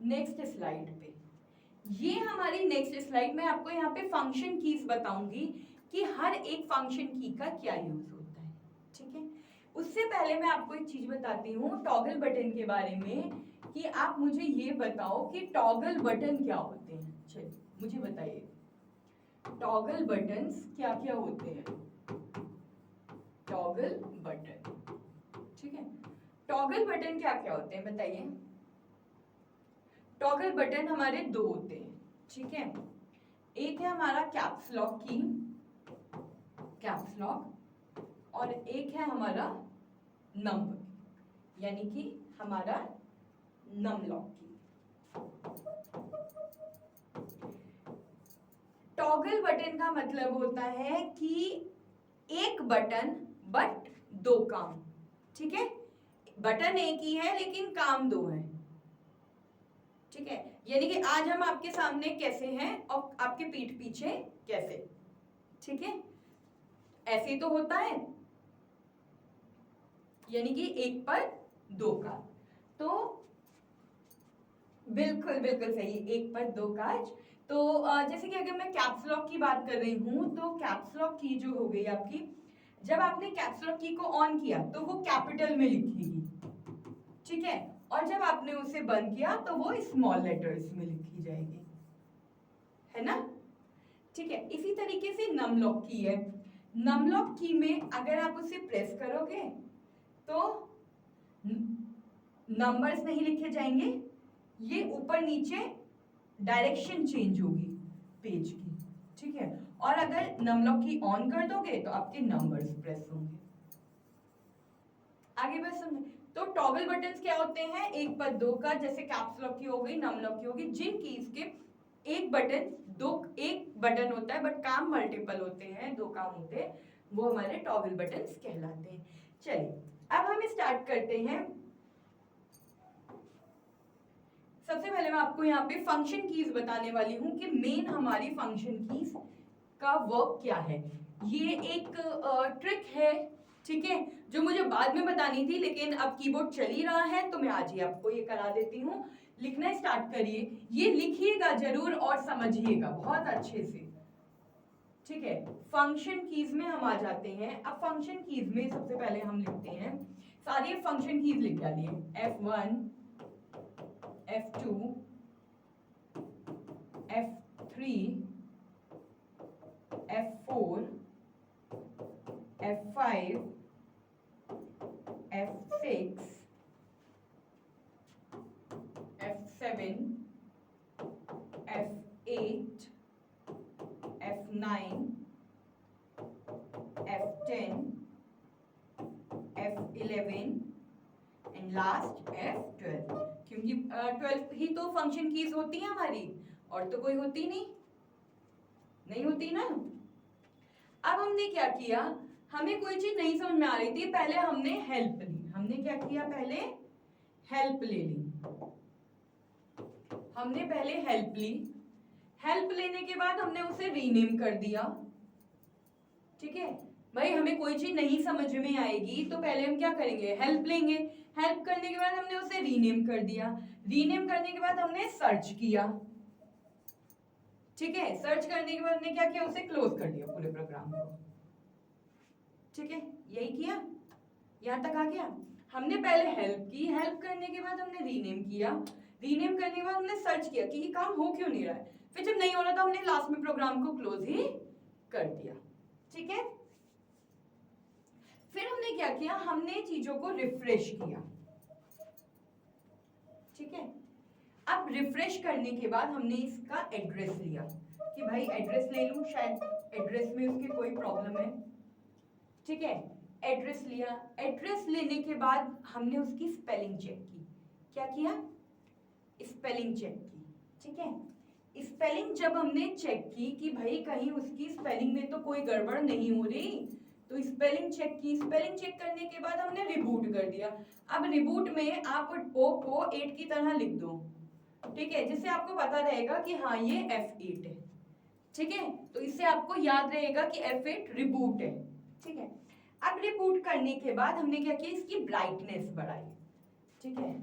नेक्स्ट स्लाइड पे। ये हमारी नेक्स्ट स्लाइड में आपको यहाँ पे फंक्शन कीज बताऊंगी कि हर एक फंक्शन की का क्या यूज होता है। ठीक है, उससे पहले मैं आपको एक चीज बताती हूँ टॉगल बटन के बारे में कि आप मुझे ये बताओ कि टॉगल बटन क्या होते हैं। चलिए मुझे बताइए टॉगल बटन्स क्या क्या होते हैं। टॉगल बटन, ठीक है, टॉगल बटन क्या क्या होते हैं बताइए। टॉगल बटन हमारे दो होते हैं, ठीक है। एक है हमारा कैप्स लॉक की, कैप्स लॉक, और एक है हमारा नंबर, यानी कि हमारा नम लॉक की। टॉगल बटन का मतलब होता है कि एक बटन बट दो काम, ठीक है। बटन एक ही है लेकिन काम दो है, ठीक है। यानी कि आज हम आपके सामने कैसे हैं और आपके पीठ पीछे कैसे, ठीक है। ऐसे तो होता है, यानी कि एक पर दो काज। तो बिल्कुल बिल्कुल सही, एक पर दो काज। तो जैसे कि अगर मैं कैप्स लॉक की बात कर रही हूं तो कैप्स लॉक की जो हो गई आपकी, जब आपने कैप्स लॉक की को ऑन किया तो वो कैपिटल में लिखेगी, ठीक है। और जब आपने उसे बंद किया तो वो स्मॉल लेटर्स में लिखी जाएगी, है ना, ठीक है। इसी तरीके से नम लॉक की है। नम लॉक की में अगर आप उसे प्रेस करोगे तो नंबर्स नहीं लिखे जाएंगे, ये ऊपर नीचे डायरेक्शन चेंज होगी पेज की, ठीक है। और अगर नम लॉक की ऑन कर दोगे तो आपके नंबर्स प्रेस होंगे। आगे बस समझे। तो टॉगल बटन्स क्या होते हैं, एक पर दो का, जैसे कैप्स लॉक की हो गई, नम लॉक की होगी, जिन कीज के एक बटन दो, एक बटन होता है बट काम मल्टीपल होते हैं, दो काम होते हैं, वो हमारे टॉगल बटन्स कहलाते हैं। चलिए अब हम स्टार्ट करते हैं। सबसे पहले मैं आपको यहाँ पे फंक्शन कीज बताने वाली हूँ कि मेन हमारी फंक्शन कीज का वर्क क्या है। ये एक ट्रिक है, ठीक है, जो मुझे बाद में बतानी थी लेकिन अब कीबोर्ड चल ही रहा है तो मैं आज ही आपको ये करा देती हूँ। लिखना स्टार्ट करिए, ये लिखिएगा जरूर और समझिएगा बहुत अच्छे से, ठीक है। फंक्शन कीज में हम आ जाते हैं। अब फंक्शन कीज में सबसे पहले हम लिखते हैं, सारी फंक्शन कीज लिख डालिए, F1 F2 F3 F4 F5 F6 F7 F8 F9 F10 F11 and last F12, क्योंकि 12 ही तो फंक्शन कीज होती है हमारी, और तो कोई होती नहीं होती ना। अब हमने क्या किया, हमें कोई चीज नहीं समझ में आ रही थी, पहले हमने हेल्प ली। हमने क्या किया, पहले हेल्प ले ली। हमने पहले हेल्प ली, हेल्प लेने के बाद हमने उसे रीनेम कर दिया, ठीक है। भाई हमें कोई चीज नहीं समझ में आएगी तो पहले हम क्या करेंगे, हेल्प लेंगे। हेल्प करने के बाद हमने उसे रीनेम कर दिया, रीनेम करने के बाद हमने सर्च किया, ठीक है। सर्च करने के बाद हमने क्या किया, उसे क्लोज कर दिया पूरे प्रोग्राम को, ठीक है। यही किया, यहां तक आ गया। हमने पहले हेल्प की, हेल्प करने के बाद हमने रीनेम किया, रीनेम करने के बाद हमने सर्च किया कि ये काम हो क्यों नहीं रहा है, फिर जब नहीं हो रहा तो हमने लास्ट में प्रोग्राम को क्लोज ही कर दिया, ठीक है। फिर हमने क्या किया, हमने चीजों को रिफ्रेश किया, ठीक है। अब रिफ्रेश करने के बाद हमने इसका एड्रेस लिया कि भाई एड्रेस ले लूं, शायद एड्रेस में उसकी कोई प्रॉब्लम है, ठीक है। एड्रेस लिया, एड्रेस लेने के बाद हमने उसकी स्पेलिंग चेक की। क्या किया, स्पेलिंग चेक की, ठीक है। स्पेलिंग जब हमने चेक की कि भाई कहीं उसकी स्पेलिंग में तो कोई गड़बड़ नहीं हो रही, तो स्पेलिंग चेक की। स्पेलिंग चेक करने के बाद हमने रिबूट कर दिया। अब रिबूट में आप ओ को 8 की तरह लिख दो, ठीक है, जिससे आपको पता रहेगा कि हाँ ये F8 है, ठीक है। तो इससे आपको याद रहेगा कि F8 रिबूट है, ठीक है। अब रिबूट करने के बाद हमने क्या किया, इसकी ब्राइटनेस बढ़ाई, ठीक है।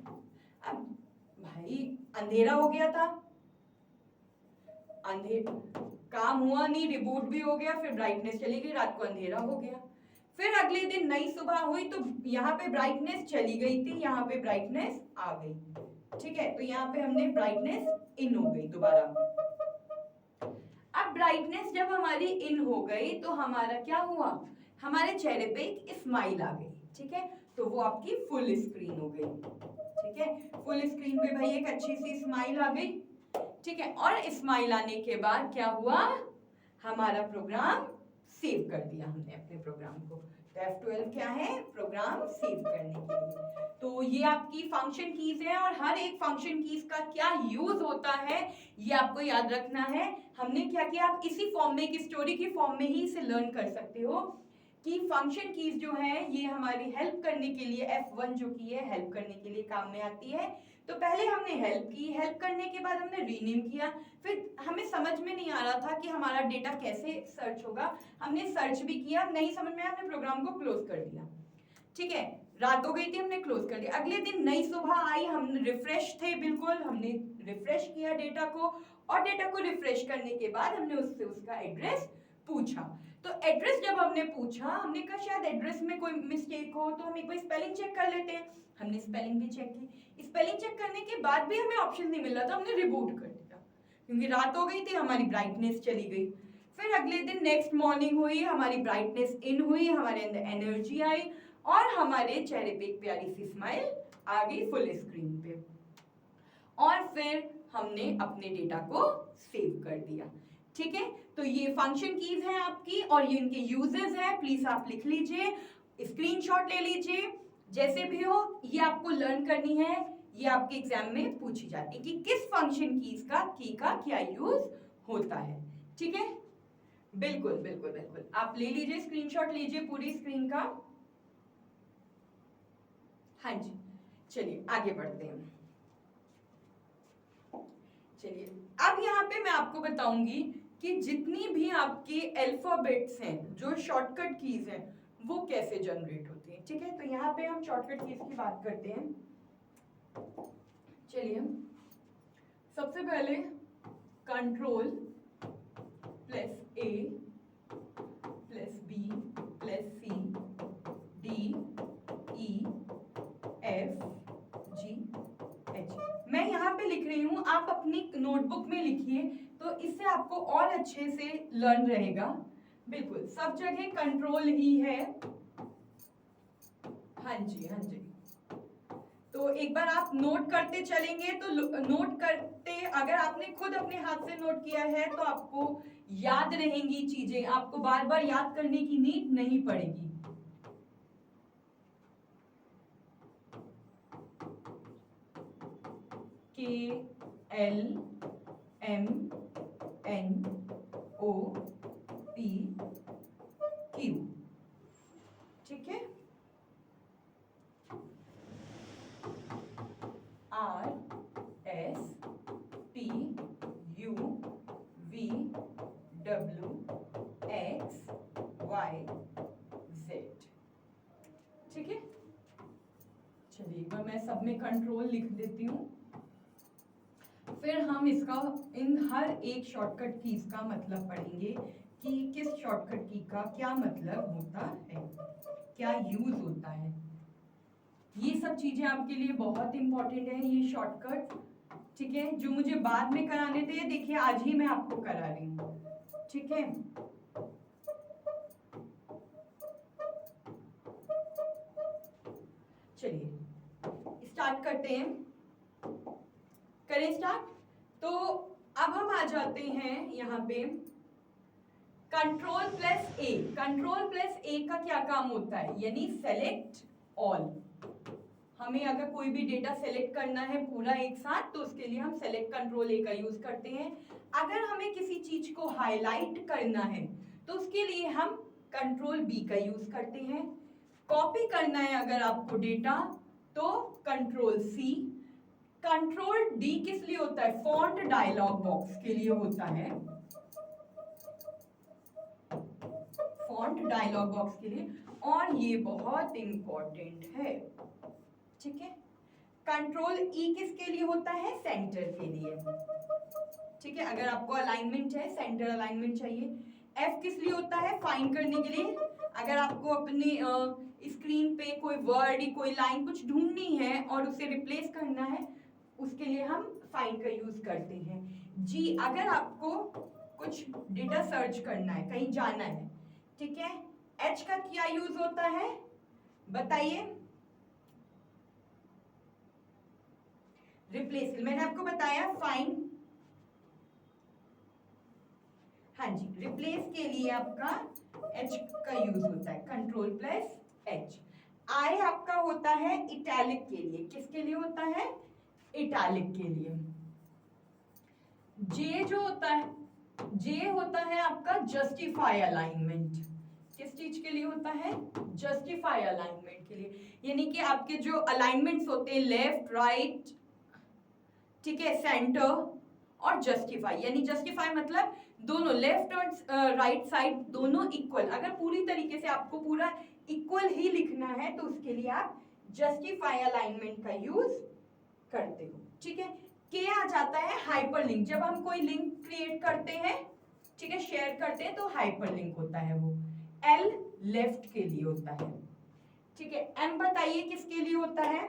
अब भाई अंधेरा हो गया था, काम हुआ नहीं, रिबूट भी हो गया, फिर ब्राइटनेस चली गई, रात को अंधेरा हो गया। फिर अगले दिन नई सुबह हुई तो यहाँ पे ब्राइटनेस चली गई थी, यहाँ पे ब्राइटनेस आ गई, ठीक है, तो यहाँ पे हमने ब्राइटनेस इन हो गई दोबारा। अब ब्राइटनेस जब हमारी इन हो गई तो हमारा क्या हुआ, हमारे चेहरे पे एक स्माइल आ गई। ठीक है, तो वो आपकी फुल स्क्रीन हो गई। ठीक है, फुल स्क्रीन पे भाई एक अच्छी सी स्माइल आ गई। ठीक है, और स्माइल आने के बाद क्या हुआ, हमारा प्रोग्राम सेव कर दिया हमने अपने प्रोग्राम को। तो F12 क्या है, प्रोग्राम सेव करने के लिए। तो ये आपकी फंक्शन कीज है और हर एक फंक्शन कीज का क्या यूज होता है ये आपको याद रखना है। हमने क्या किया, आप इसी फॉर्म में, एक स्टोरी की फॉर्म में ही इसे लर्न कर सकते हो कि फंक्शन कीज जो है ये हमारी हेल्प करने के लिए, F1 जो की है हेल्प करने के लिए काम में आती है। तो पहले हमने हेल्प की, हेल्प करने के बाद हमने रीनेम किया, फिर हमें समझ में नहीं आ रहा था कि हमारा डेटा कैसे सर्च होगा, हमने सर्च भी किया, नहीं समझ में आया, हमने प्रोग्राम को क्लोज कर दिया। ठीक है, रात हो गई थी, हमने क्लोज कर दिया। अगले दिन नई सुबह आई, हम रिफ्रेश थे बिल्कुल, हमने रिफ्रेश किया डेटा को, और डेटा को रिफ्रेश करने के बाद हमने उससे उसका एड्रेस पूछा। तो एड्रेस जब हमने पूछा, हमने कहा शायद एड्रेस में कोई मिस्टेक हो, तो हम एक बार स्पेलिंग चेक कर लेते हैं। हमने स्पेलिंग भी चेक की, स्पेलिंग चेक करने के बाद भी हमें ऑप्शन नहीं मिल रहा था, हमने रिबूट कर दिया क्योंकि रात हो गई थी, हमारी ब्राइटनेस चली गई। फिर अगले दिन नेक्स्ट मॉर्निंग हुई, हमारी ब्राइटनेस इन हुई, हमारे अंदर एनर्जी आई और हमारे चेहरे पे एक प्यारी सी स्माइल आ गई फुल स्क्रीन पे। और फिर हमने अपने डेटा को सेव कर दिया। ठीक है, तो ये फंक्शन कीज हैं आपकी और ये इनके यूजेस हैं, प्लीज आप लिख लीजिए, स्क्रीनशॉट ले लीजिए, जैसे भी हो ये आपको लर्न करनी है। ये आपके एग्जाम में पूछी जाती है कि किस फंक्शन कीज का की का क्या यूज होता है। ठीक है, बिल्कुल बिल्कुल बिल्कुल, आप ले लीजिए, स्क्रीनशॉट लीजिए पूरी स्क्रीन का। हाँ जी, चलिए आगे बढ़ते हैं। चलिए, अब यहाँ पे मैं आपको बताऊंगी कि जितनी भी आपके अल्फाबेट्स हैं, जो शॉर्टकट कीज हैं, वो कैसे जनरेट होती हैं। ठीक है, तो यहाँ पे हम शॉर्टकट कीज की बात करते हैं। चलिए, सबसे पहले control plus A plus B plus C D E F G H, मैं यहाँ पे लिख रही हूँ, आप अपनी नोटबुक में लिखिए, तो इससे आपको और अच्छे से लर्न रहेगा। बिल्कुल सब जगह कंट्रोल ही है। हाँ जी हाँ जी, तो एक बार आप नोट करते चलेंगे तो नोट करते, अगर आपने खुद अपने हाथ से नोट किया है तो आपको याद रहेंगी चीजें, आपको बार बार याद करने की नीड नहीं पड़ेगी। K L M N O P Q, ठीक है, R S T U V W X Y Z, ठीक है। चलिए एक बार मैं सब में कंट्रोल लिख देती हूँ, फिर हम इसका इन हर एक शॉर्टकट कीज का मतलब पढ़ेंगे कि किस शॉर्टकट की का क्या मतलब होता है, क्या यूज होता है। ये सब चीजें आपके लिए बहुत इंपॉर्टेंट है, ये शॉर्टकट, ठीक है, जो मुझे बाद में कराने थे, देखिए आज ही मैं आपको करा रही हूँ। ठीक है, चलिए स्टार्ट करते हैं, करें स्टार्ट। तो अब हम आ जाते हैं यहाँ पे कंट्रोल प्लस ए। कंट्रोल प्लस ए का क्या काम होता है, यानी सेलेक्ट ऑल। हमें अगर कोई भी डेटा सेलेक्ट करना है पूरा एक साथ, तो उसके लिए हम सेलेक्ट कंट्रोल ए का यूज करते हैं। अगर हमें किसी चीज को हाईलाइट करना है तो उसके लिए हम कंट्रोल बी का यूज करते हैं। कॉपी करना है अगर आपको डेटा तो कंट्रोल सी। कंट्रोल डी किस लिए होता है, फॉन्ट डायलॉग बॉक्स के लिए होता है, फॉन्ट डायलॉग बॉक्स के लिए, और ये बहुत इंपॉर्टेंट है। ठीक है, कंट्रोल ई किसके लिए होता है, सेंटर के लिए। ठीक है, अगर आपको अलाइनमेंट है, सेंटर अलाइनमेंट चाहिए। एफ किस लिए होता है, फाइंड करने के लिए, अगर आपको अपनी स्क्रीन पे कोई वर्ड कोई लाइन कुछ ढूंढनी है और उसे रिप्लेस करना है, उसके लिए हम फाइंड का यूज करते हैं। जी, अगर आपको कुछ डेटा सर्च करना है, कहीं जाना है, ठीक है, एच का क्या यूज होता है बताइए? रिप्लेस, मैंने आपको बताया फाइंड, हाँ जी, रिप्लेस के लिए आपका एच का यूज होता है, कंट्रोल प्लस एच। आई आपका होता है इटैलिक के लिए, किसके लिए होता है? इटैलिक के लिए। जे जो होता है, जे होता है आपका जस्टिफाई अलाइनमेंट, किस चीज के लिए होता है? जस्टिफाई अलाइनमेंट के लिए, यानी कि आपके जो अलाइनमेंट्स होते हैं लेफ्ट राइट, ठीक है, सेंटर और जस्टिफाई, यानी जस्टिफाई मतलब दोनों लेफ्ट और राइट साइड दोनों इक्वल, अगर पूरी तरीके से आपको पूरा इक्वल ही लिखना है तो उसके लिए आप जस्टिफाई अलाइनमेंट का यूज करते हो, ठीक है। के आ जाता है हाइपरलिंक, जब हम कोई लिंक क्रिएट करते हैं, ठीक है, शेयर करते हैं तो हाइपरलिंक होता है वो। एल लेफ्ट के लिए होता है, ठीक है। एम बताइए किसके लिए होता है?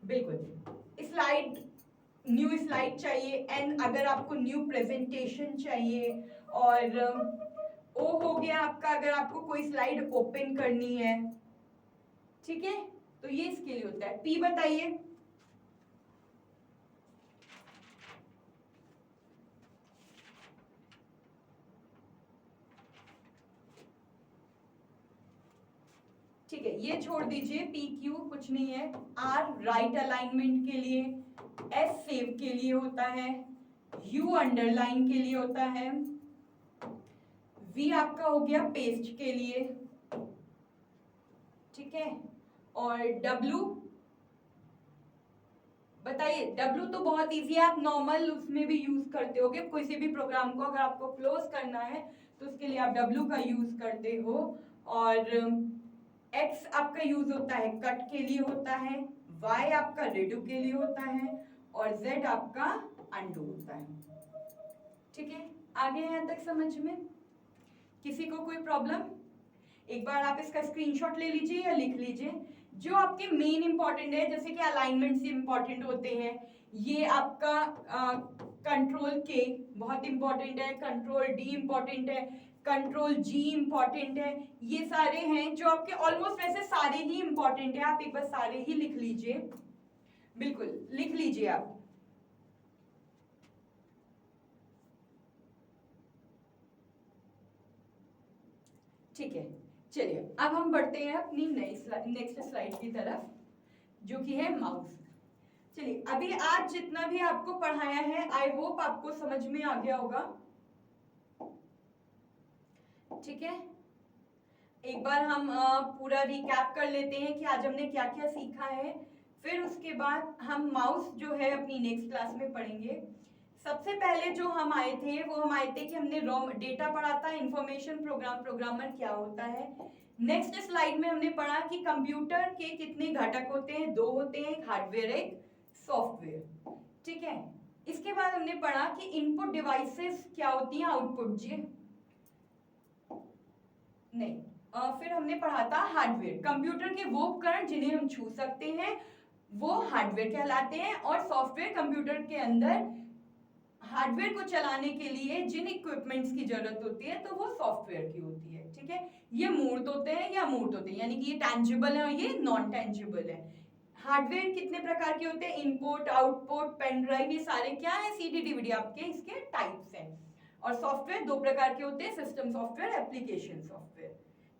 बिल्कुल, स्लाइड, न्यू स्लाइड चाहिए। एन अगर आपको न्यू प्रेजेंटेशन चाहिए, और ओ हो गया आपका अगर आपको कोई स्लाइड ओपन करनी है, ठीक है, तो ये इसके लिए होता है। पी बताइए? ठीक है, ये छोड़ दीजिए, पी क्यू कुछ नहीं है। आर राइट अलाइनमेंट के लिए, एस सेव के लिए होता है, यू अंडरलाइन के लिए होता है, वी आपका हो गया पेस्ट के लिए, ठीक है, और डब्ल्यू बताइए? डब्ल्यू तो बहुत इजी है, आप नॉर्मल उसमें भी यूज करते होगे, किसी भी प्रोग्राम को अगर आपको क्लोज करना है तो उसके लिए आप डब्ल्यू का यूज करते हो। और एक्स आपका यूज होता है कट के लिए होता है, वाई आपका रेडू के लिए होता है, और जेड आपका अंडू होता है, ठीक है। आगे यहां तक समझ में? किसी को कोई प्रॉब्लम? एक बार आप इसका स्क्रीनशॉट ले लीजिए या लिख लीजिए, जो आपके मेन इंपॉर्टेंट है, जैसे कि अलाइनमेंट से इंपॉर्टेंट होते हैं, ये आपका कंट्रोल के बहुत इंपॉर्टेंट है, कंट्रोल डी इंपॉर्टेंट है, कंट्रोल जी इंपॉर्टेंट है, ये सारे हैं जो आपके ऑलमोस्ट वैसे सारे ही इंपॉर्टेंट है, आप एक बार सारे ही लिख लीजिए, बिल्कुल लिख लीजिए आप। ठीक है, चलिए अब हम बढ़ते हैं अपनी नेक्स्ट स्लाइड की तरफ, जो कि है माउस। चलिए, अभी आज जितना भी आपको पढ़ाया है आई होप आपको समझ में आ गया होगा, ठीक है। एक बार हम पूरा रिकैप कर लेते हैं कि आज हमने क्या क्या सीखा है, फिर उसके बाद हम माउस जो है अपनी नेक्स्ट क्लास में पढ़ेंगे। सबसे पहले जो हम आए थे वो हम आए थे कि हमने रॉ डेटा पढ़ा था, इंफॉर्मेशन प्रोग्राम, प्रोग्रामर क्या होता है। नेक्स्ट स्लाइड में हमने पढ़ा कि कंप्यूटर के कितने घटक होते हैं, दो होते हैं, एक हार्डवेयर एक सॉफ्टवेयर, ठीक है। इसके बाद हमने पढ़ा कि इनपुट डिवाइसेस क्या होती हैं, आउटपुट जी नहीं, फिर हमने पढ़ा था हार्डवेयर, कंप्यूटर के वो उपकरण जिन्हें हम छू सकते हैं वो हार्डवेयर कहलाते हैं, और सॉफ्टवेयर कंप्यूटर के अंदर हार्डवेयर को चलाने के लिए जिन इक्विपमेंट्स की जरूरत होती है तो वो सॉफ्टवेयर की होती है, ठीक है। ये मूर्त होते हैं या अमूर्त होते हैं, यानी कि ये टैंजिबल है और ये नॉन टैंजिबल है। हार्डवेयर कितने प्रकार के होते हैं? इनपुट, आउटपुट, पेन ड्राइव, ये सारे क्या है? सीडी डीवीडी आपके इसके टाइप्स हैं। और सॉफ्टवेयर दो प्रकार के होते हैं, सिस्टम सॉफ्टवेयर, एप्लीकेशन सॉफ्टवेयर,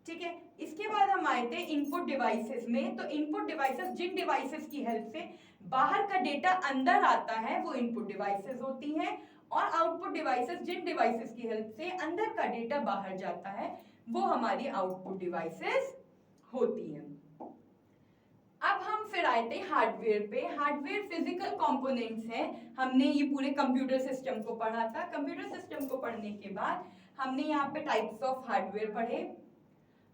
ठीक है। इसके बाद हम आए थे इनपुट डिवाइसेस में, तो इनपुट डिवाइसेस जिन डिवाइसेस की हेल्प से बाहर का डेटा अंदर आता है वो इनपुट डिवाइसेस होती हैं, और आउटपुट डिवाइसेस जिन डिवाइसेस की हेल्प से अंदर का डेटा बाहर जाता है वो हमारी आउटपुट डिवाइसेस होती हैं। अब हम फिर आए थे हार्डवेयर पे। हार्डवेयर फिजिकल कंपोनेंट्स हैं, हमने ये पूरे कंप्यूटर सिस्टम को पढ़ा था। कंप्यूटर सिस्टम को पढ़ने के बाद हमने यहाँ पे टाइप्स ऑफ हार्डवेयर पढ़े,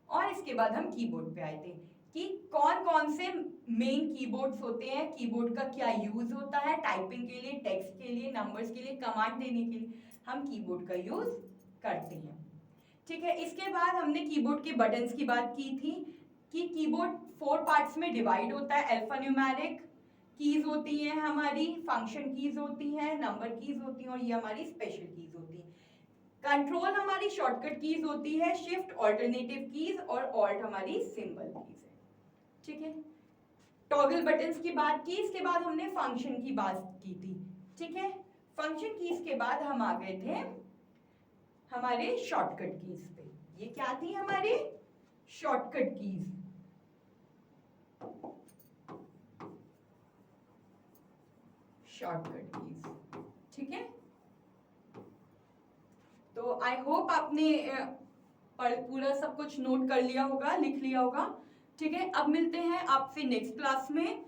और इसके बाद हम कीबोर्ड पे आए थे कि कौन कौन से मेन कीबोर्ड्स होते हैं, कीबोर्ड का क्या यूज होता है, टाइपिंग के लिए, टेक्स्ट के लिए, नंबर्स के लिए, कमांड देने के लिए हम कीबोर्ड का यूज करते हैं, ठीक है। इसके बाद हमने कीबोर्ड के बटन्स की बात की थी कि कीबोर्ड 4 पार्ट्स में डिवाइड होता है। अल्फा न्यूमेरिक कीज होती हैं हमारी, फंक्शन कीज होती हैं, नंबर कीज होती हैं और ये हमारी स्पेशल कीज होती है। कंट्रोल हमारी शॉर्टकट कीज होती है, शिफ्ट ऑल्टरनेटिव कीज और ऑल्ट हमारी सिंबल कीज है। ठीक है, टॉगल बटन्स की बात की, इसके बाद हमने फंक्शन की बात की थी। ठीक है, फंक्शन कीज के बाद हम आ गए थे हमारे शॉर्टकट कीज पे। ये क्या थी हमारी शॉर्टकट कीज। शॉर्टकट कीज, ठीक है। तो आई होप आपने पूरा सब कुछ नोट कर लिया होगा, लिख लिया होगा। ठीक है, अब मिलते हैं आपसे नेक्स्ट क्लास में,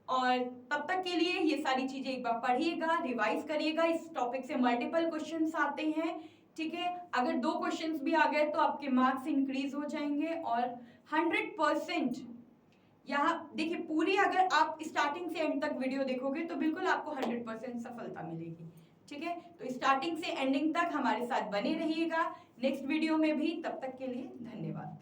और तब तक के लिए ये सारी चीजें एक बार पढ़िएगा, रिवाइज करिएगा। इस टॉपिक से मल्टीपल क्वेश्चंस आते हैं। ठीक है, अगर 2 क्वेश्चंस भी आ गए तो आपके मार्क्स इंक्रीज हो जाएंगे, और 100% यहाँ देखिए, पूरी अगर आप स्टार्टिंग से एंड तक वीडियो देखोगे तो बिल्कुल आपको 100% सफलता मिलेगी। ठीक है, तो स्टार्टिंग से एंडिंग तक हमारे साथ बने रहिएगा नेक्स्ट वीडियो में भी। तब तक के लिए धन्यवाद।